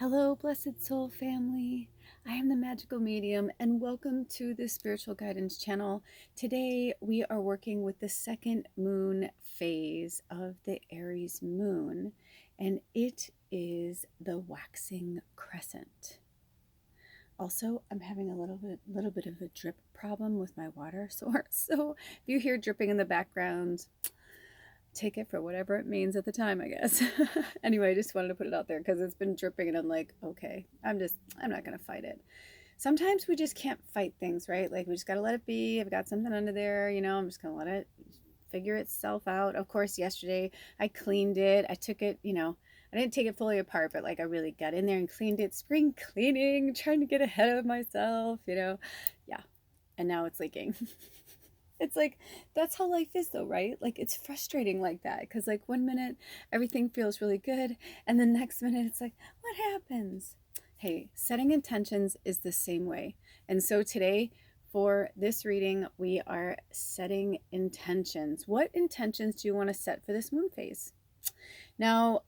Hello, blessed soul family. I am the magical medium, and welcome to the spiritual guidance channel. Today, we are working with the second moon phase of the Aries moon, and it is the waxing crescent. Also, I'm having a little bit of a drip problem with my water source. So if you hear dripping in the background, take it for whatever it means at the time, I guess. Anyway, I just wanted to put it out there because it's been dripping and I'm like, okay, I'm not going to fight it. Sometimes we just can't fight things, right? Like we just got to let it be. I've got something under there, I'm just going to let it figure itself out. Of course, yesterday I cleaned it. I took it, I didn't take it fully apart, but like I really got in there and cleaned it. Spring cleaning, trying to get ahead of myself, Yeah. And now it's leaking. It's like that's how life is though, right? Like it's frustrating like that because like one minute everything feels really good and the next minute it's like what happens? Hey, setting intentions is the same way. And so today for this reading we are setting intentions. What intentions do you want to set for this moon phase? Now,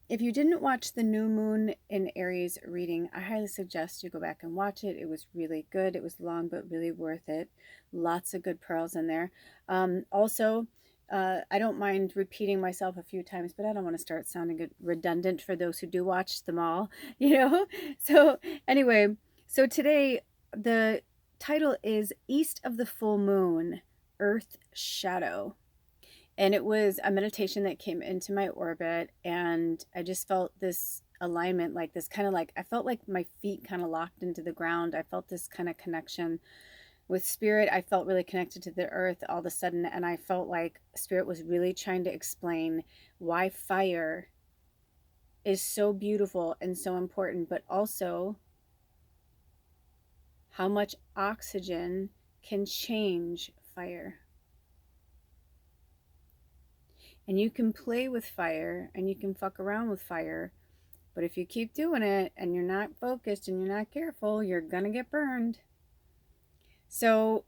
if you didn't watch the new moon in Aries reading, I highly suggest you go back and watch it. It was really good. It was long, but really worth it. Lots of good pearls in there. Also, I don't mind repeating myself a few times, but I don't want to start sounding redundant for those who do watch them all, So, anyway, so today the title is East of the Full Moon, Earth Shadow. And it was a meditation that came into my orbit, and I just felt this alignment, like this kind of like I felt like my feet kind of locked into the ground. I felt this kind of connection with spirit. I felt really connected to the earth all of a sudden, and I felt like spirit was really trying to explain why fire is so beautiful and so important, but also how much oxygen can change fire. And you can play with fire and you can fuck around with fire, but if you keep doing it and you're not focused and you're not careful, you're gonna get burned. So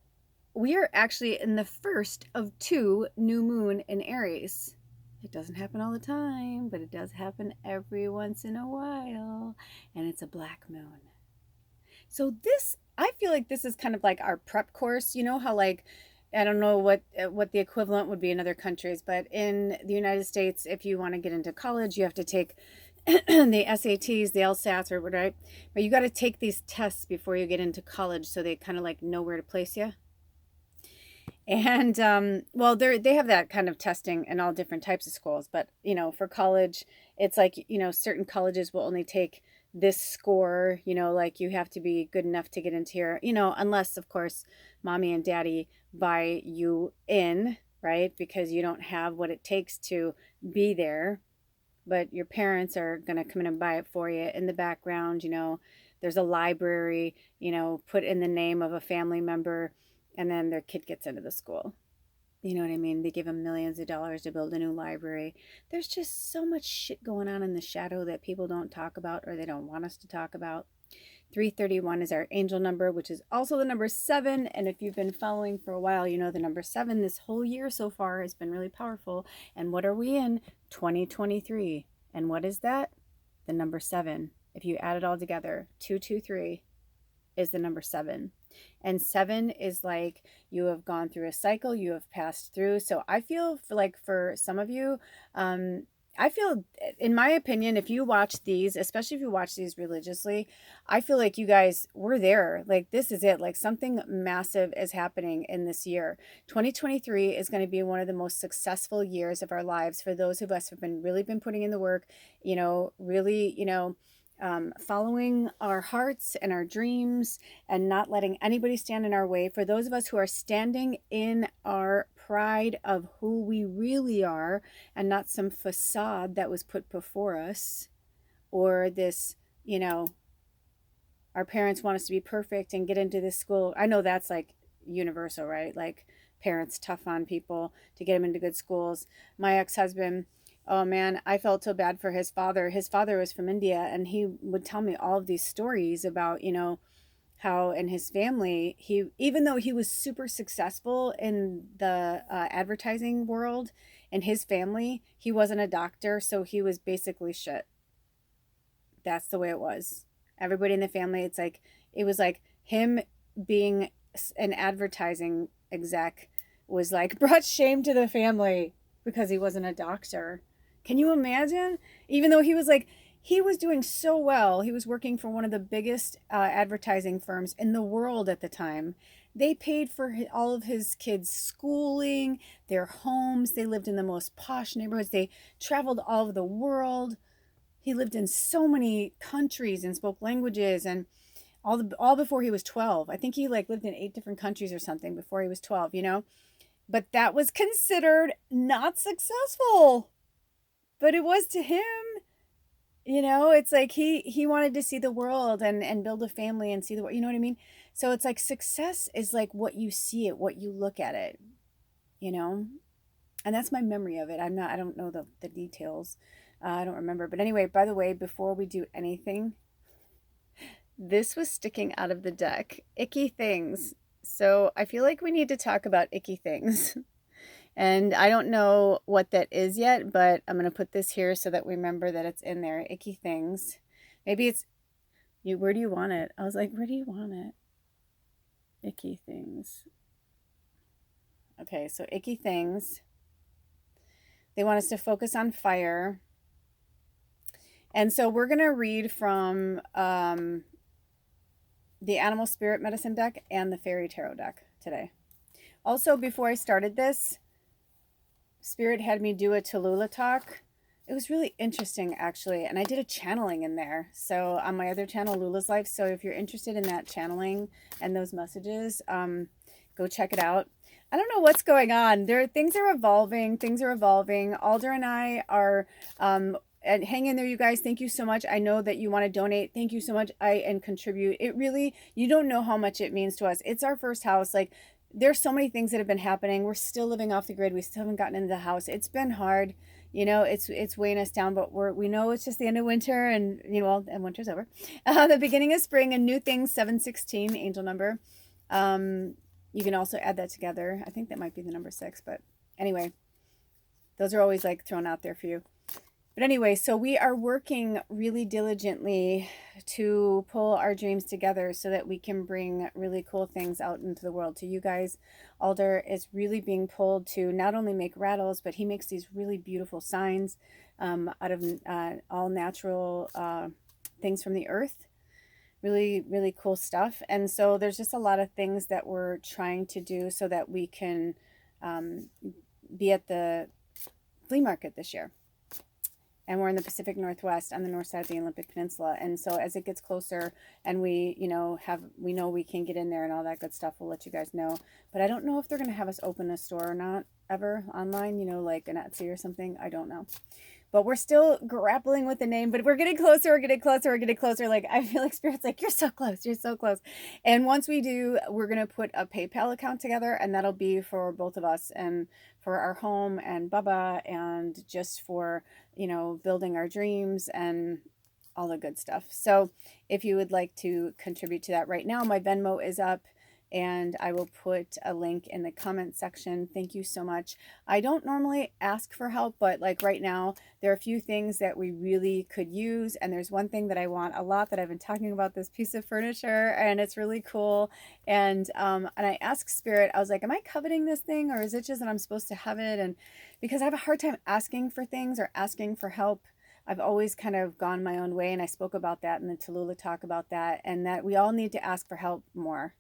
we are actually in the first of two new moon in Aries. It doesn't happen all the time, but it does happen every once in a while, and it's a black moon. So I feel like this is kind of like our prep course. You know how like I don't know what the equivalent would be in other countries, but in the United States, if you want to get into college, you have to take the SATs, the LSATs, or whatever. But you got to take these tests before you get into college, so they kind of like know where to place you. And well, they have that kind of testing in all different types of schools, but for college, it's like certain colleges will only take this score, like you have to be good enough to get into here, unless of course mommy and daddy buy you in, right? Because you don't have what it takes to be there, but your parents are going to come in and buy it for you. In the background, there's a library, put in the name of a family member, and then their kid gets into the school. You know what I mean? They give them millions of dollars to build a new library. There's just so much shit going on in the shadow that people don't talk about or they don't want us to talk about. 331 is our angel number, which is also the number 7. And if you've been following for a while, you know the number 7 this whole year so far has been really powerful. And what are we in? 2023. And what is that? The number 7. If you add it all together, 223 is the number 7. And 7 is like you have gone through a cycle, you have passed through. So I feel for some of you, I feel, in my opinion, if you watch these, especially if you watch these religiously, I feel like you guys were there. Like this is it. Like something massive is happening in this year. 2023 is going to be one of the most successful years of our lives for those of us who've really been putting in the work, really, following our hearts and our dreams and not letting anybody stand in our way. For those of us who are standing in our pride of who we really are and not some facade that was put before us, or this, our parents want us to be perfect and get into this school. I know that's like universal, right? Like parents tough on people to get them into good schools. My ex-husband, oh man, I felt so bad for his father. His father was from India, and he would tell me all of these stories about, how in his family, even though he was super successful in the advertising world, in his family, he wasn't a doctor, so he was basically shit. that's the way it was. Everybody in the family, it's like, it was like him being an advertising exec was like brought shame to the family because he wasn't a doctor. Can you imagine? Even though he was like, he was doing so well. He was working for one of the biggest advertising firms in the world at the time. They paid for all of his kids' schooling, their homes. They lived in the most posh neighborhoods. They traveled all over the world. He lived in so many countries and spoke languages, and all before he was 12. I think he like lived in 8 different countries or something before he was 12, you know? But that was considered not successful. But it was to him. You know, it's like he wanted to see the world and build a family and see the world, you know what I mean? So it's like success is like what you see it, what you look at it, you know? And that's my memory of it. I don't know the details. I don't remember. But anyway, by the way, before we do anything, this was sticking out of the deck. Icky things. So I feel like we need to talk about icky things. And I don't know what that is yet, but I'm going to put this here so that we remember that it's in there. Icky things. Maybe it's, you. Where do you want it? I was like, where do you want it? Icky things. Okay, so icky things. They want us to focus on fire. And so we're going to read from the Animal Spirit Medicine deck and the Fairy Tarot deck today. Also, before I started this, Spirit had me do a Tallulah talk. It was really interesting, actually, and I did a channeling in there. So on my other channel, Lula's Life. So if you're interested in that channeling and those messages, go check it out. I don't know what's going on. Things are evolving. Things are evolving. Alder and I are and hang in there, you guys. Thank you so much. I know that you want to donate. Thank you so much. And contribute. It really, you don't know how much it means to us. It's our first house. Like, there's so many things that have been happening. We're still living off the grid. We still haven't gotten into the house. It's been hard. You know, it's weighing us down, but we know it's just the end of winter, and you know, and winter's over. The beginning of spring and new things. 716 angel number. You can also add that together. I think that might be the number 6, but anyway, those are always like thrown out there for you. But anyway, so we are working really diligently to pull our dreams together so that we can bring really cool things out into the world to you guys. Alder is really being pulled to not only make rattles, but he makes these really beautiful signs out of all natural things from the earth. Really, really cool stuff. And so there's just a lot of things that we're trying to do so that we can be at the flea market this year. And we're in the Pacific Northwest on the north side of the Olympic Peninsula. And so as it gets closer and we know we can get in there and all that good stuff, we'll let you guys know. But I don't know if they're going to have us open a store or not ever online, you know, like an Etsy or something. I don't know. But we're still grappling with the name, but we're getting closer, we're getting closer, we're getting closer. Like, I feel like Spirit's like, you're so close, you're so close. And once we do, we're going to put a PayPal account together, and that'll be for both of us and for our home and Bubba and just for, you know, building our dreams and all the good stuff. So if you would like to contribute to that right now, my Venmo is up. And I will put a link in the comment section. Thank you so much. I don't normally ask for help, but like right now, there are a few things that we really could use. And there's one thing that I want a lot that I've been talking about, this piece of furniture, and it's really cool. And I asked Spirit, I was like, am I coveting this thing, or is it just that I'm supposed to have it? And because I have a hard time asking for things or asking for help, I've always kind of gone my own way. And I spoke about that in the Tallulah talk about that, and that we all need to ask for help more.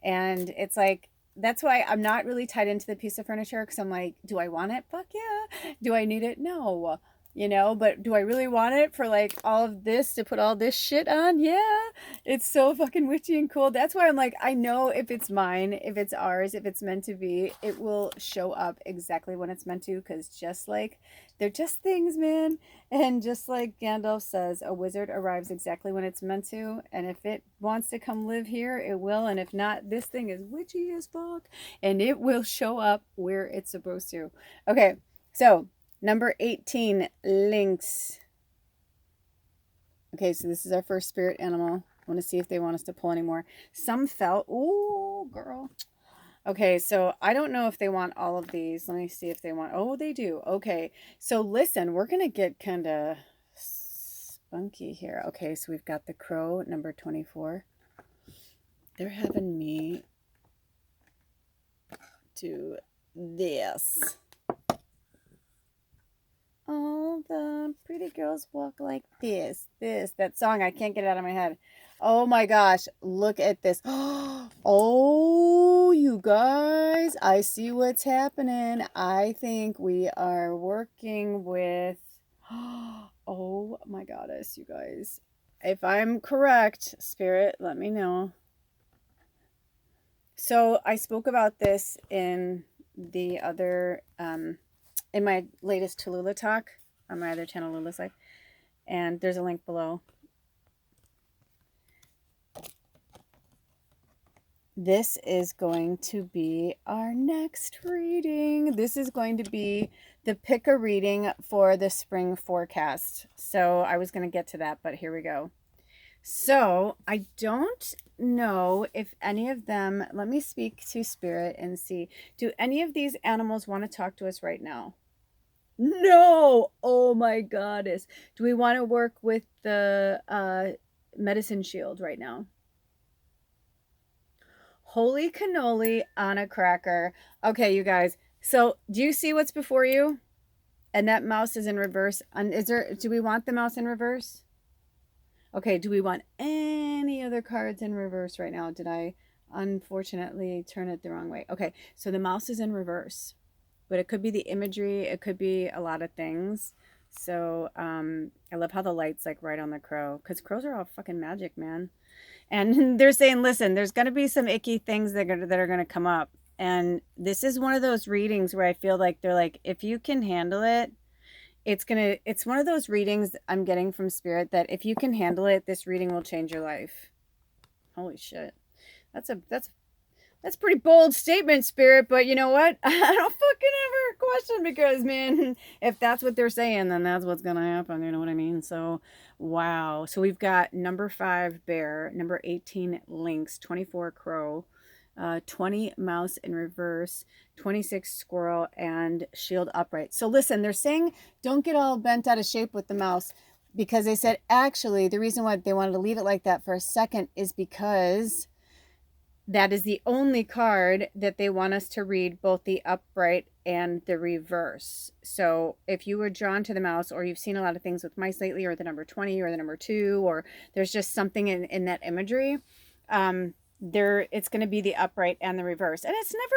And it's like, that's why I'm not really tied into the piece of furniture, because I'm like, do I want it? Fuck yeah. Do I need it? No. You know, but do I really want it for like all of this, to put all this shit on? Yeah. It's so fucking witchy and cool. That's why I'm like, I know if it's mine, if it's ours, if it's meant to be, it will show up exactly when it's meant to, because just like, they're just things, man. And just like Gandalf says, a wizard arrives exactly when it's meant to. And if it wants to come live here, it will. And if not, this thing is witchy as fuck, and it will show up where it's supposed to. Okay, so number 18, lynx. Okay, so this is our first spirit animal. I want to see if they want us to pull any more. Some fell. Ooh, girl. Okay, so I don't know if they want all of these. Let me see if they want. Oh, they do. Okay, so listen, we're going to get kind of funky here. Okay, so we've got the crow, number 24. They're having me do this. All the pretty girls walk like this. That song, I can't get it out of my head. Oh my gosh, look at this. Oh, you guys, I see what's happening. I think we are working with, oh my goddess, you guys. If I'm correct, Spirit, let me know. So I spoke about this in the other, in my latest Tallulah talk on my other channel, Lula's Life, and there's a link below. This is going to be our next reading. This is going to be the pick a reading for the spring forecast. So I was going to get to that, but here we go. So I don't know if any of them, let me speak to Spirit and see, do any of these animals want to talk to us right now? No! Oh my goddess. Do we want to work with the medicine shield right now? Holy cannoli on a cracker. Okay, you guys. So do you see what's before you? And that mouse is in reverse. And do we want the mouse in reverse? Okay, do we want any other cards in reverse right now? Did I unfortunately turn it the wrong way? Okay, so the mouse is in reverse. But it could be the imagery. It could be a lot of things. So I love how the light's like right on the crow. Because crows are all fucking magic, man. And they're saying, listen, there's going to be some icky things that are going to come up. And this is one of those readings where I feel like they're like, if you can handle it, it's one of those readings I'm getting from Spirit that if you can handle it, this reading will change your life. Holy shit. That's a pretty bold statement, Spirit, but you know what? I don't fucking ever question, because, man, if that's what they're saying, then that's what's going to happen. You know what I mean? So, wow. So we've got number 5, bear, number 18, lynx, 24, crow, 20, mouse in reverse, 26, squirrel, and shield upright. So listen, they're saying don't get all bent out of shape with the mouse, because they said actually the reason why they wanted to leave it like that for a second is because that is the only card that they want us to read, both the upright and the reverse. So if you were drawn to the mouse, or you've seen a lot of things with mice lately, or the number 20 or the number 2, or there's just something in that imagery, it's going to be the upright and the reverse. And it's never,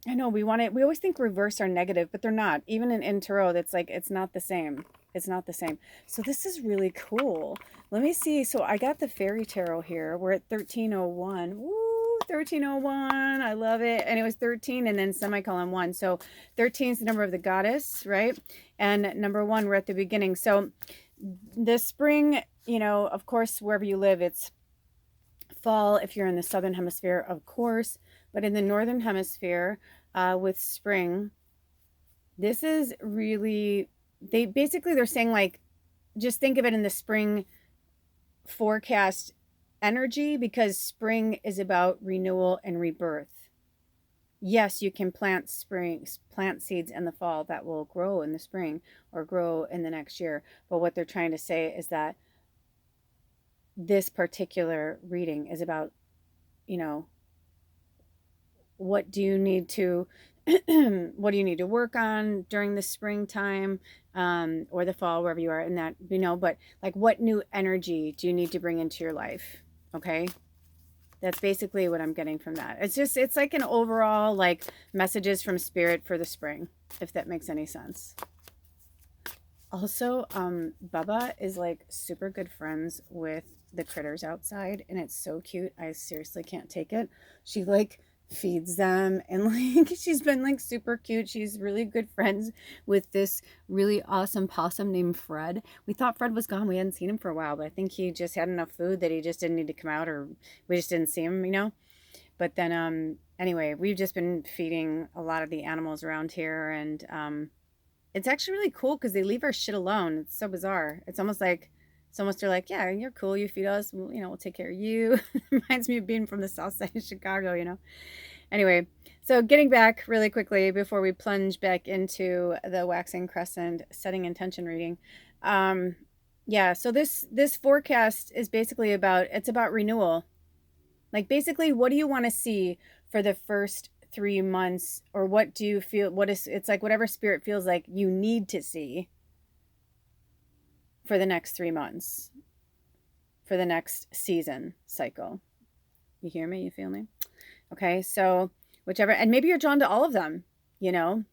I know we always think reverse are negative, but they're not. Even in tarot, that's like, it's not the same. It's not the same. So this is really cool. Let me see. So I got the fairy tarot here. We're at 1301. Woo, 1301. I love it. And it was 13 and then semicolon 1. So 13 is the number of the goddess, right? And number 1, we're at the beginning. So the spring, of course, wherever you live, it's fall if you're in the southern hemisphere, of course. But in the northern hemisphere, with spring, this is really... they're saying, like, just think of it in the spring forecast energy, because spring is about renewal and rebirth. Yes, you can plant seeds in the fall that will grow in the spring or grow in the next year. But what they're trying to say is that this particular reading is about, what do you need to what do you need to work on during the springtime, or the fall, wherever you are in that, but like, what new energy do you need to bring into your life? Okay. That's basically what I'm getting from that. It's like an overall, like, messages from Spirit for the spring, if that makes any sense. Also, Bubba is like super good friends with the critters outside, and it's so cute. I seriously can't take it. She like feeds them, and like she's been like super cute. She's really good friends with this really awesome possum named Fred. We thought Fred was gone. We hadn't seen him for a while, but I think he just had enough food that he just didn't need to come out, or we just didn't see him, But then anyway, we've just been feeding a lot of the animals around here, and it's actually really cool because they leave our shit alone. It's so bizarre. It's almost they're like, yeah, you're cool. You feed us. We'll take care of you. Reminds me of being from the south side of Chicago, Anyway, so getting back really quickly before we plunge back into the Waxing Crescent setting intention reading. Yeah, so this forecast is basically about, it's about renewal. Like basically, what do you want to see for the first 3 months, or what do you feel, what is, it's like whatever spirit feels like you need to see for the next 3 months, for the next season cycle. You hear me? You feel me? Okay, so whichever, and maybe you're drawn to all of them, you know.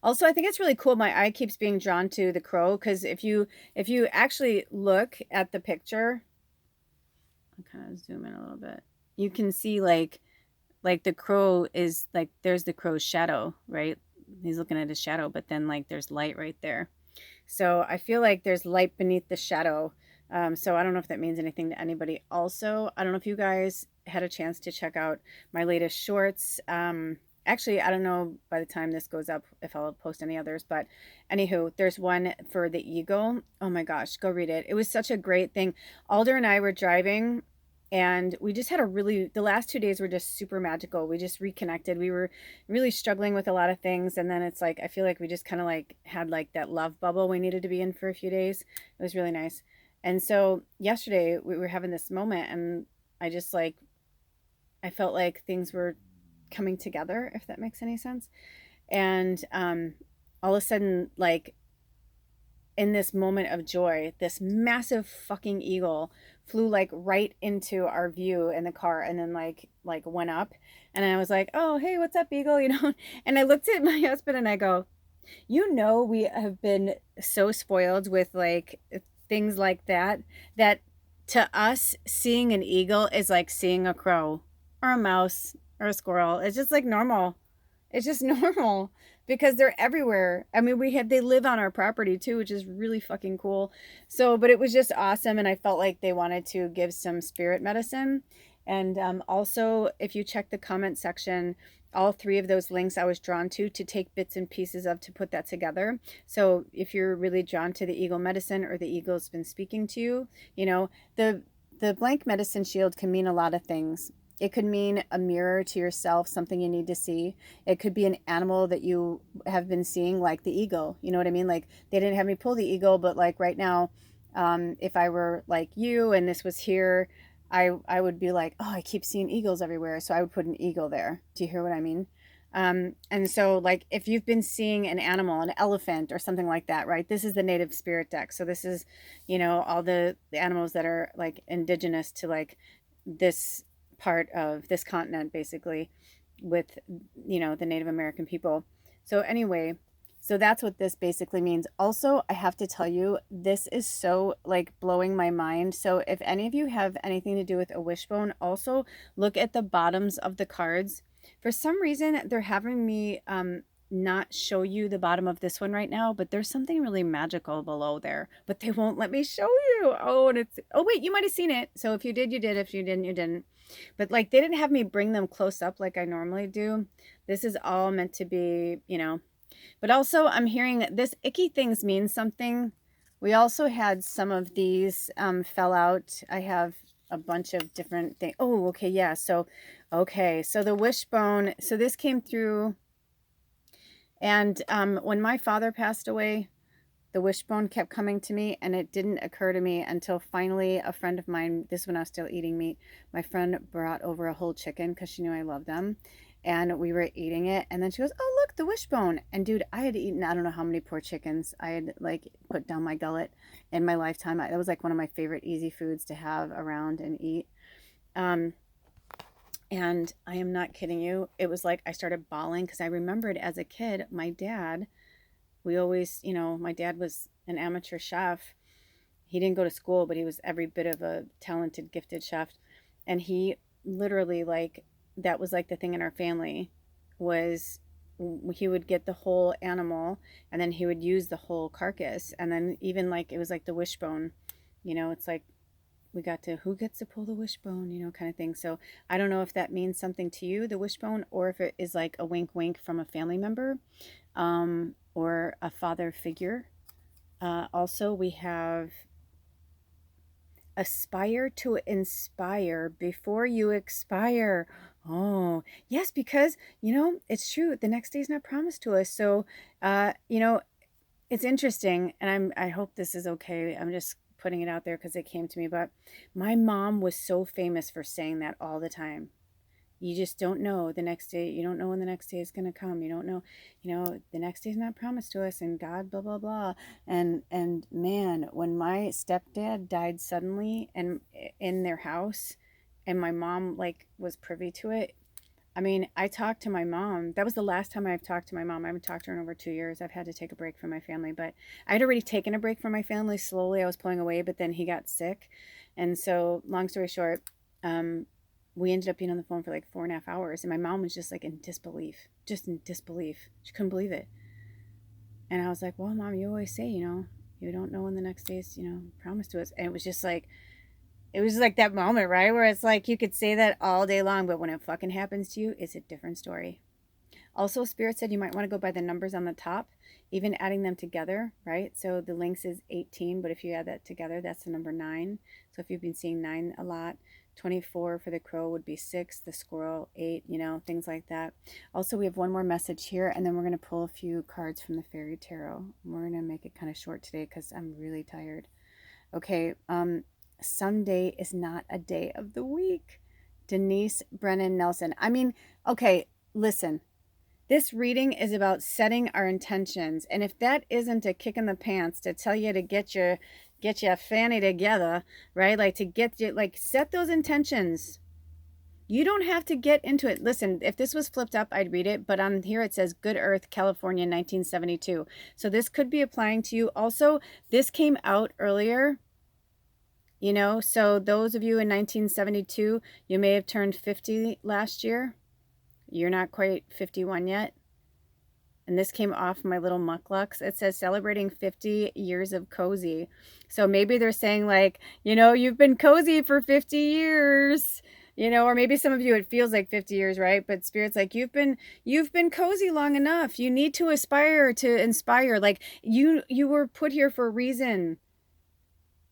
Also, I think it's really cool. My eye keeps being drawn to the crow, because if you actually look at the picture, I'll kind of zoom in a little bit. You can see like the crow is like, there's the crow's shadow, right? He's looking at his shadow, but then like there's light right there. So I feel like there's light beneath the shadow. So I don't know if that means anything to anybody. Also, I don't know if you guys had a chance to check out my latest shorts. Actually, I don't know by the time this goes up if I'll post any others, but anywho, there's one for the eagle. Oh my gosh, go read it. It was such a great thing. Alder and I were driving, and we just had a really, the last 2 days were just super magical. We just reconnected. We were really struggling with a lot of things, and then it's like I feel like we just kind of like had like that love bubble we needed to be in for a few days. It was really nice. And so yesterday we were having this moment, and I just like, I felt like things were coming together, if that makes any sense. And all of a sudden, like in this moment of joy, this massive fucking eagle flew like right into our view in the car, and then like went up, and I was like, "Oh, hey, what's up, eagle?" You know. And I looked at my husband and I go, "You know, we have been so spoiled with like things like that, that to us seeing an eagle is like seeing a crow or a mouse or a squirrel. It's just like normal. It's just normal, because they're everywhere. I mean, they live on our property too, which is really fucking cool. So, but it was just awesome, and I felt like they wanted to give some spirit medicine. And also, if you check the comment section, all three of those links I was drawn to take bits and pieces of, to put that together. So if you're really drawn to the eagle medicine, or the eagle's been speaking to you, you know, the blank medicine shield can mean a lot of things. It could mean a mirror to yourself, something you need to see. It could be an animal that you have been seeing, like the eagle. You know what I mean? Like they didn't have me pull the eagle, but like right now, if I were like you and this was here, I would be like, oh, I keep seeing eagles everywhere, so I would put an eagle there. Do you hear what I mean? And so like if you've been seeing an animal, an elephant or something like that, right? This is the native spirit deck. So this is, you know, all the animals that are like indigenous to like this part of this continent, basically, with, you know, the Native American people. So anyway, so that's what this basically means. Also, I have to tell you, this is so like blowing my mind. So if any of you have anything to do with a wishbone, also look at the bottoms of the cards. For some reason, they're having me not show you the bottom of this one right now, but there's something really magical below there, but they won't let me show you. Oh, and it's, oh wait, you might have seen it. So if you did, you did. If you didn't, you didn't. But like they didn't have me bring them close up like I normally do. This is all meant to be, you know. But also I'm hearing that this icky things mean something. We also had some of these fell out. I have a bunch of different things. Oh, okay, yeah. So, okay, so the wishbone. So this came through, and when my father passed away, the wishbone kept coming to me, and it didn't occur to me until finally a friend of mine, this when I was still eating meat, my friend brought over a whole chicken because she knew I loved them, and we were eating it, and then she goes, oh look, the wishbone. And dude, I had eaten I don't know how many poor chickens I had like put down my gullet in my lifetime. That was like one of my favorite easy foods to have around and eat. um and I am not kidding you, it was like I started bawling, because I remembered as a kid, my dad, we always, you know, my dad was an amateur chef. He didn't go to school, but he was every bit of a talented, gifted chef. And he literally, like, that was like the thing in our family, was he would get the whole animal, and then he would use the whole carcass. And then even like, it was like the wishbone, you know, it's like we got to, who gets to pull the wishbone, you know, kind of thing. So I don't know if that means something to you, the wishbone, or if it is like a wink wink from a family member, or a father figure. Also, we have aspire to inspire before you expire. Oh, yes, because, you know, it's true. The next day is not promised to us. So, you know, it's interesting, and I hope this is okay. I'm just putting it out there because it came to me. But my mom was so famous for saying that all the time. You just don't know the next day. You don't know when the next day is going to come. You don't know, the next day is not promised to us, and God, blah, blah, blah. And man, when my stepdad died suddenly and in their house, and my mom like was privy to it, I mean, I talked to my mom. That was the last time I've talked to my mom. I haven't talked to her in over 2 years. I've had to take a break from my family, but I had already taken a break from my family. Slowly, I was pulling away, but then he got sick. And so, long story short, we ended up being on the phone for like 4.5 hours. And my mom was just like in disbelief, just in disbelief. She couldn't believe it. And I was like, well, Mom, you always say, you don't know when the next day's, promised to us. And it was just like, that moment, right? Where it's like you could say that all day long, but when it fucking happens to you, it's a different story. Also, Spirit said you might want to go by the numbers on the top, even adding them together, right? So the links is 18, but if you add that together, that's the number 9. So if you've been seeing 9 a lot, 24 for the crow would be 6, the squirrel 8, things like that. Also, we have one more message here, and then we're going to pull a few cards from the fairy tarot. We're going to make it kind of short today because I'm really tired. Okay, Sunday is not a day of the week. Denise Brennan Nelson. I mean, okay, listen. This reading is about setting our intentions. And if that isn't a kick in the pants to tell you to get your fanny together, right? Like to get you, like set those intentions. You don't have to get into it. Listen, if this was flipped up, I'd read it. But on here it says Good Earth, California, 1972. So this could be applying to you. Also, this came out earlier. So those of you in 1972, you may have turned 50 last year. You're not quite 51 yet. And this came off my little mucklucks. It says celebrating 50 years of cozy. So maybe they're saying like, you've been cozy for 50 years. Or maybe some of you, it feels like 50 years, right? But Spirit's like, you've been cozy long enough. You need to aspire to inspire. Like you were put here for a reason.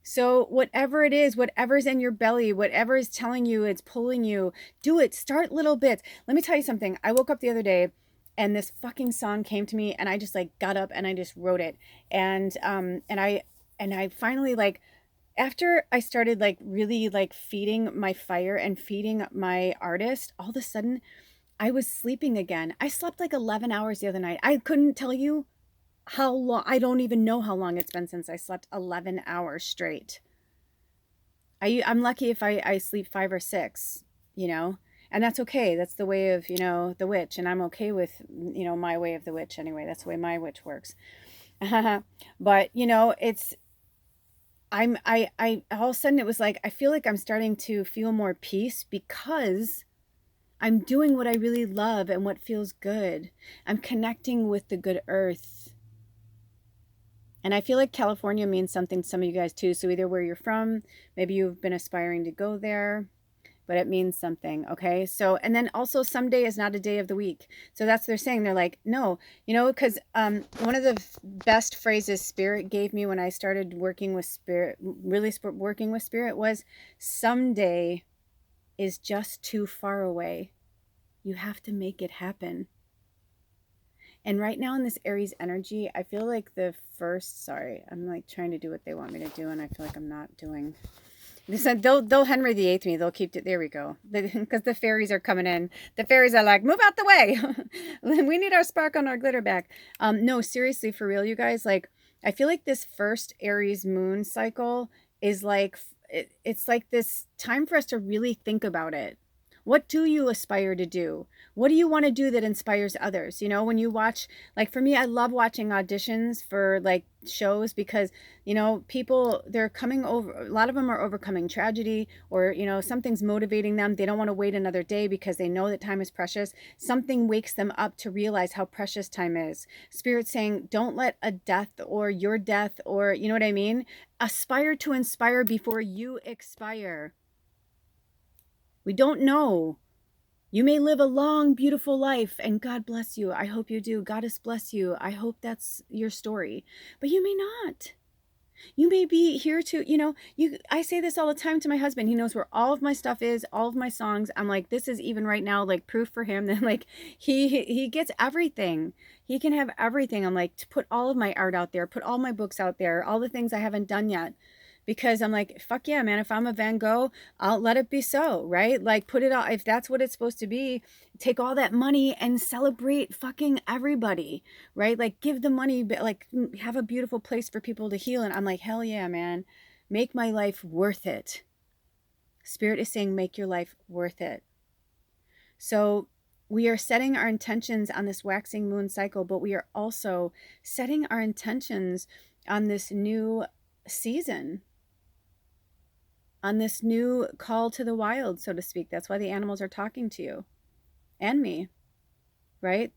So whatever it is, whatever's in your belly, whatever is telling you, it's pulling you, do it. Start little bits. Let me tell you something. I woke up the other day and this fucking song came to me and I just like got up and I just wrote it. And I finally like, after I started like really like feeding my fire and feeding my artist, all of a sudden I was sleeping again. I slept like 11 hours the other night. I couldn't tell you how long. I don't even know how long it's been since I slept 11 hours straight. I'm lucky if I sleep 5 or 6, and that's okay. That's the way of, the witch. And I'm okay with, my way of the witch anyway. That's the way my witch works. But, it's, I all of a sudden it was like, I feel like I'm starting to feel more peace because I'm doing what I really love and what feels good. I'm connecting with the good earth. And I feel like California means something to some of you guys too. So either where you're from, maybe you've been aspiring to go there, but it means something. Okay. So, and then also someday is not a day of the week. So that's what they're saying. They're like, no, because one of the best phrases Spirit gave me when I started working with Spirit, really working with Spirit, was someday is just too far away. You have to make it happen. And right now in this Aries energy, I feel like I'm like trying to do what they want me to do, and I feel like I'm not doing. They'll Henry VIII me. They'll keep it. There we go. Because the fairies are coming in. The fairies are like, move out the way. We need our spark on our glitter back. No, seriously, for real, you guys. Like, I feel like this first Aries moon cycle is like, it's like this time for us to really think about it. What do you aspire to do? What do you want to do that inspires others? When you watch, like for me, I love watching auditions for like shows because, people, they're coming over, a lot of them are overcoming tragedy or, something's motivating them. They don't want to wait another day because they know that time is precious. Something wakes them up to realize how precious time is. Spirit's saying, don't let a death or your death or, you know what I mean? Aspire to inspire before you expire. We don't know. You may live a long, beautiful life, and God bless you. I hope you do. Goddess bless you. I hope that's your story. But you may not. You may be here to, I say this all the time to my husband. He knows where all of my stuff is, all of my songs. I'm like, this is even right now, like proof for him that like he gets everything. He can have everything. I'm like, to put all of my art out there, put all my books out there, all the things I haven't done yet. because I'm like, fuck yeah, man, if I'm a Van Gogh, I'll let it be so, right? Like, put it all, if that's what it's supposed to be, take all that money and celebrate fucking everybody, right? Like, give the money, like, have a beautiful place for people to heal. And I'm like, hell yeah, man, make my life worth it. Spirit is saying, make your life worth it. So we are setting our intentions on this waxing moon cycle, but we are also setting our intentions on this new season, on this new call to the wild, so to speak. That's why the animals are talking to you and me, right?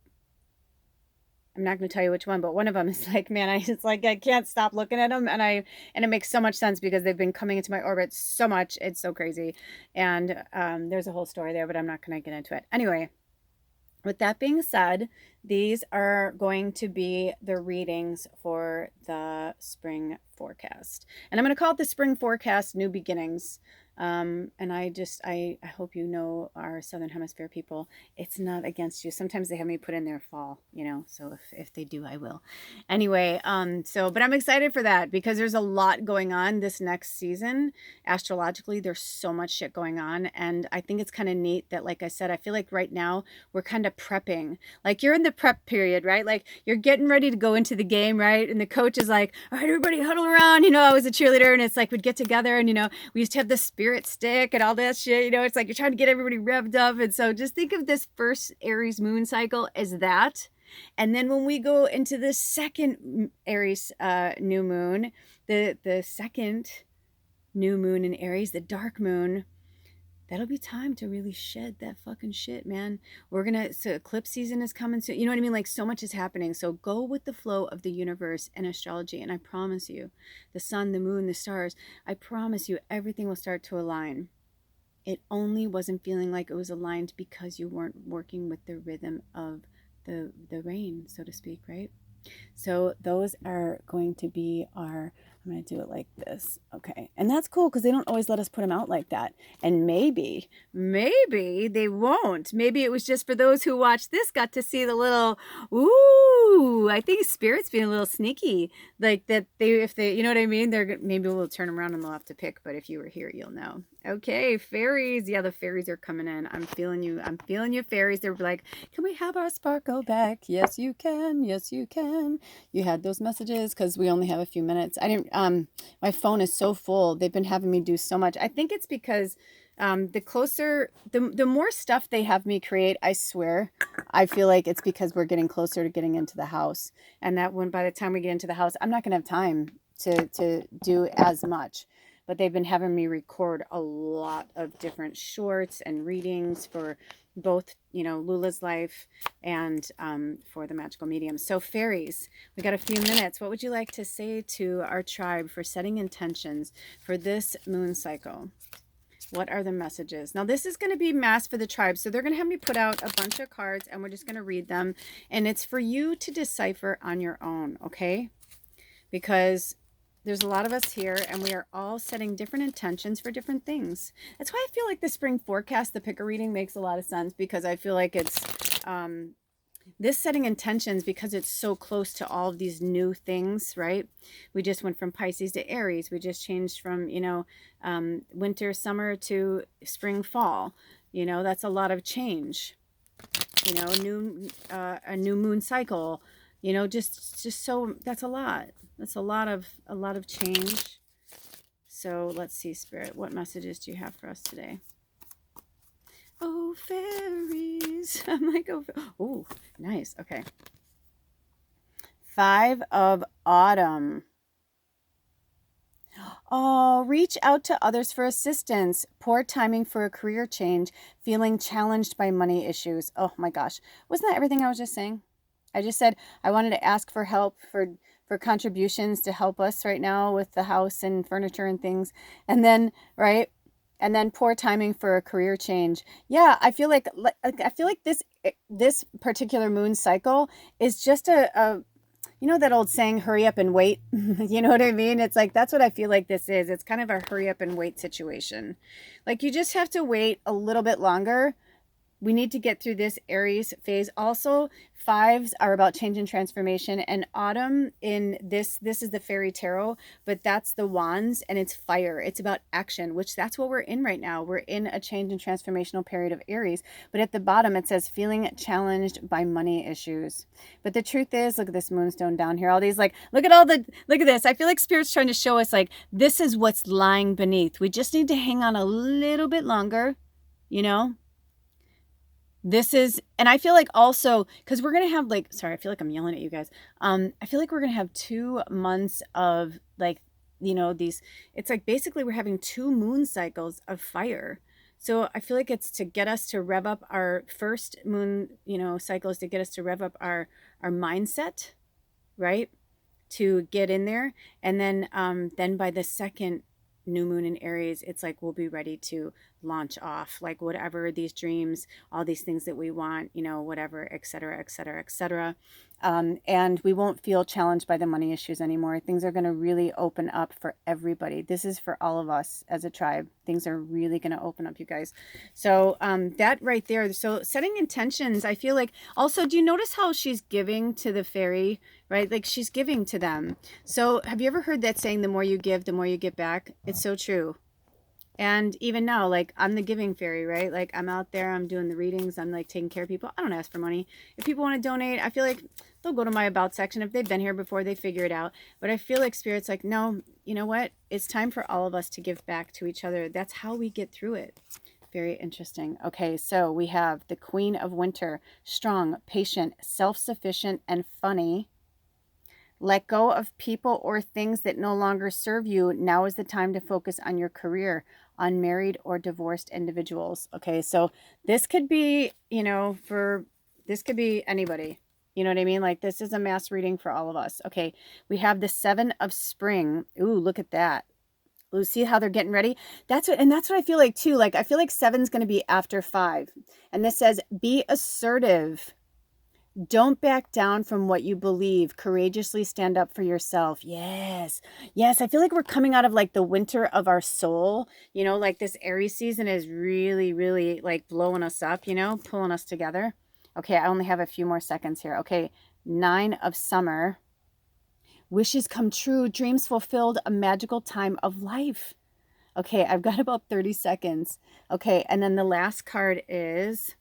I'm not going to tell you which one, but one of them is like, man, it's like I can't stop looking at them, and it makes so much sense because they've been coming into my orbit so much. It's so crazy, and there's a whole story there, but I'm not going to get into it. Anyway, with that being said, these are going to be the readings for the spring forecast. And I'm going to call it the spring forecast New Beginnings. And I hope you know our Southern Hemisphere people, it's not against you. Sometimes they have me put in their fall, so if they do, I will. Anyway, but I'm excited for that because there's a lot going on this next season. Astrologically, there's so much shit going on. And I think it's kind of neat that, like I said, I feel like right now we're kind of prepping. Like you're in the prep period, right? Like you're getting ready to go into the game, right? And the coach is like, all right, everybody huddle around. I was a cheerleader and it's like we'd get together and, we used to have the spirit stick and all that shit. It's like you're trying to get everybody revved up. And so just think of this first Aries moon cycle as that. And then when we go into the second Aries new moon, the second new moon in Aries, the dark moon, that'll be time to really shed that fucking shit, man. So eclipse season is coming soon. You know what I mean? Like so much is happening. So go with the flow of the universe and astrology. And I promise you, the sun, the moon, the stars, I promise you, everything will start to align. It only wasn't feeling like it was aligned because you weren't working with the rhythm of the rain, so to speak, right? So those are going to be I'm going to do it like this. Okay. And that's cool because they don't always let us put them out like that. And maybe they won't. Maybe it was just for those who watched this got to see the little, ooh, I think Spirit's being a little sneaky. Like that if they, you know what I mean? Maybe we'll turn around and they'll have to pick, but if you were here, you'll know. Okay, fairies. Yeah, the fairies are coming in. I'm feeling you, fairies. They're like, can we have our sparkle back? Yes, you can. Yes, you can. You had those messages because we only have a few minutes. I didn't, my phone is so full. They've been having me do so much. I think it's because the more stuff they have me create, I swear, I feel like it's because we're getting closer to getting into the house. And that by the time we get into the house, I'm not going to have time to do as much. But they've been having me record a lot of different shorts and readings for both, Lula's life and for the magical medium. So fairies, we got a few minutes. What would you like to say to our tribe for setting intentions for this moon cycle? What are the messages? Now, this is going to be mass for the tribe. So they're going to have me put out a bunch of cards and we're just going to read them. And it's for you to decipher on your own, okay? Because there's a lot of us here and we are all setting different intentions for different things. That's why I feel like the spring forecast, the picker reading makes a lot of sense because I feel like it's this setting intentions because it's so close to all of these new things, right? We just went from Pisces to Aries. We just changed from, winter, summer to spring, fall. That's a lot of change. A new moon cycle. Just so that's a lot. That's a lot of change. So let's see, Spirit, what messages do you have for us today? Oh, fairies. I'm like, oh, nice. Okay. 5 of Autumn. Oh, reach out to others for assistance. Poor timing for a career change. Feeling challenged by money issues. Oh my gosh. Wasn't that everything I was just saying? I just said I wanted to ask for help for contributions to help us right now with the house and furniture and things. And then, right? And then poor timing for a career change. Yeah, I feel like this particular moon cycle is just a that old saying, hurry up and wait. You know what I mean? It's like, that's what I feel like this is. It's kind of a hurry up and wait situation. Like you just have to wait a little bit longer we need to get through this Aries phase. Also, fives are about change and transformation, and autumn in this is the fairy tarot, but that's the wands, and it's fire. It's about action, which that's what we're in right now. We're in a change and transformational period of Aries, but at the bottom it says feeling challenged by money issues. But the truth is, look at this moonstone down here. All these, like, look at this. I feel like Spirit's trying to show us, like, this is what's lying beneath. We just need to hang on a little bit longer, you know? This is, and I feel like also, because we're going to have, like, sorry, I feel like I'm yelling at you guys. I feel like we're going to have 2 months of, like, you know, these, it's like basically we're having 2 moon cycles of fire. So I feel like it's to get us to rev up our first moon, you know, cycles, to get us to rev up our mindset, right? To get in there. And then by the second new moon in Aries, it's like we'll be ready to launch off, like whatever these dreams, all these things that we want, you know, whatever, etc., etc., etc. And we won't feel challenged by the money issues anymore. Things are going to really open up for everybody. This is for all of us as a tribe. Things are really going to open up, you guys. So that right there. So setting intentions, I feel like, also, do you notice how she's giving to the fairy, right? Like she's giving to them. So have you ever heard that saying, the more you give, the more you get back? It's so true. And even now, like, I'm the giving fairy, right? Like, I'm out there, I'm doing the readings, I'm like taking care of people. I don't ask for money. If people want to donate, I feel like they'll go to my about section. If they've been here before, they figure it out. But I feel like Spirit's like, no, you know what? It's time for all of us to give back to each other. That's how we get through it. Very interesting. Okay, so we have the Queen of Winter, strong, patient, self-sufficient, and funny. Let go of people or things that no longer serve you. Now is the time to focus on your career. Unmarried or divorced individuals. Okay, so this could be, you know, this could be anybody. You know what I mean? Like, this is a mass reading for all of us. Okay, we have the 7 of Spring. Ooh, look at that. Ooh, see how they're getting ready? That's what I feel like too. Like, I feel like 7's going to be after 5. And this says, be assertive. Don't back down from what you believe. Courageously stand up for yourself. Yes. Yes. I feel like we're coming out of like the winter of our soul. You know, like this Aries season is really, really like blowing us up, you know, pulling us together. Okay. I only have a few more seconds here. Okay. 9 of Summer. Wishes come true. Dreams fulfilled. A magical time of life. Okay. I've got about 30 seconds. Okay. And then the last card is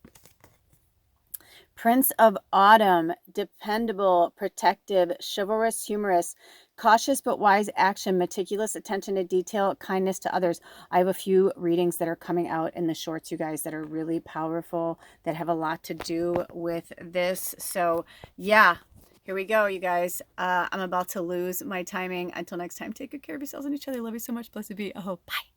Prince of Autumn, dependable, protective, chivalrous, humorous, cautious but wise action, meticulous attention to detail, kindness to others. I have a few readings that are coming out in the shorts, you guys, that are really powerful, that have a lot to do with this. So yeah, here we go, you guys. I'm about to lose my timing. Until next time, take good care of yourselves and each other. Love you so much. Blessed be. Oh, bye.